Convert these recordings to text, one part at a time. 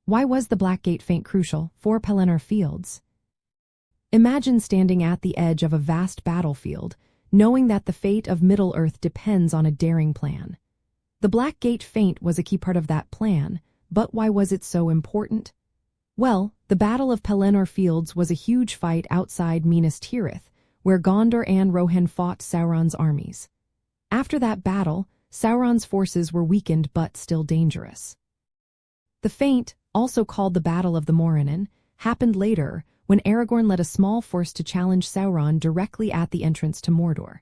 Why was the Blackgate feint crucial for Pelennor fields? Imagine standing at the edge of a vast battlefield, knowing that the fate of Middle-earth depends on a daring plan. The Blackgate feint was a key part of that plan, but why was it so important? Well, the Battle of Pelennor Fields was a huge fight outside Minas Tirith, where Gondor and Rohan fought Sauron's armies. After that battle, Sauron's forces were weakened but still dangerous. The feint, also called the Battle of the Morinnin, happened later when Aragorn led a small force to challenge Sauron directly at the entrance to Mordor.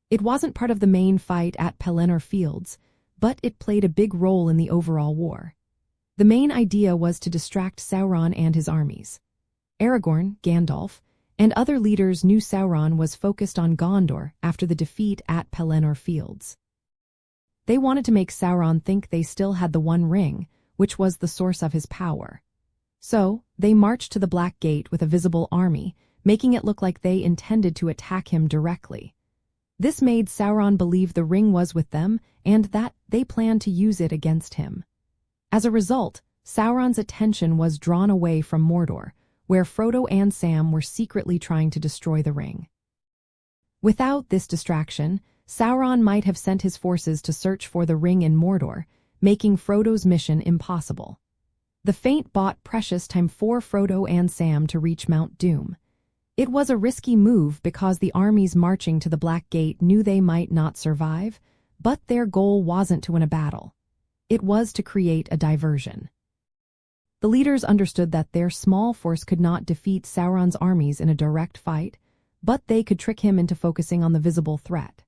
It wasn't part of the main fight at Pelennor Fields, but it played a big role in the overall war. The main idea was to distract Sauron and his armies. Aragorn, Gandalf, and other leaders knew Sauron was focused on Gondor after the defeat at Pelennor Fields. They wanted to make Sauron think they still had the One Ring, which was the source of his power. So, they marched to the Black Gate with a visible army, making it look like they intended to attack him directly. This made Sauron believe the ring was with them and that they planned to use it against him. As a result, Sauron's attention was drawn away from Mordor, where Frodo and Sam were secretly trying to destroy the ring. Without this distraction, Sauron might have sent his forces to search for the ring in Mordor, making Frodo's mission impossible. The feint bought precious time for Frodo and Sam to reach Mount Doom. It was a risky move because the armies marching to the Black Gate knew they might not survive, but their goal wasn't to win a battle. It was to create a diversion. The leaders understood that their small force could not defeat Sauron's armies in a direct fight, but they could trick him into focusing on the visible threat.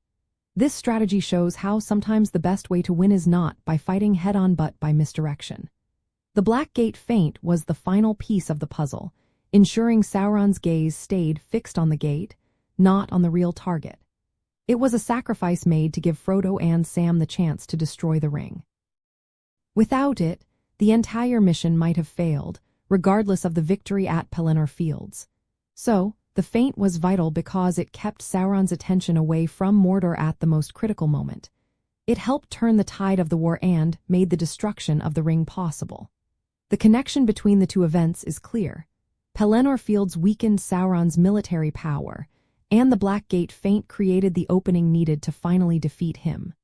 This strategy shows how sometimes the best way to win is not by fighting head-on but by misdirection. The Black Gate feint was the final piece of the puzzle, ensuring Sauron's gaze stayed fixed on the gate, not on the real target. It was a sacrifice made to give Frodo and Sam the chance to destroy the ring. Without it, the entire mission might have failed, regardless of the victory at Pelennor Fields. So, the feint was vital because it kept Sauron's attention away from Mordor at the most critical moment. It helped turn the tide of the war and made the destruction of the ring possible. The connection between the two events is clear. Pelennor Fields weakened Sauron's military power, and the Black Gate feint created the opening needed to finally defeat him.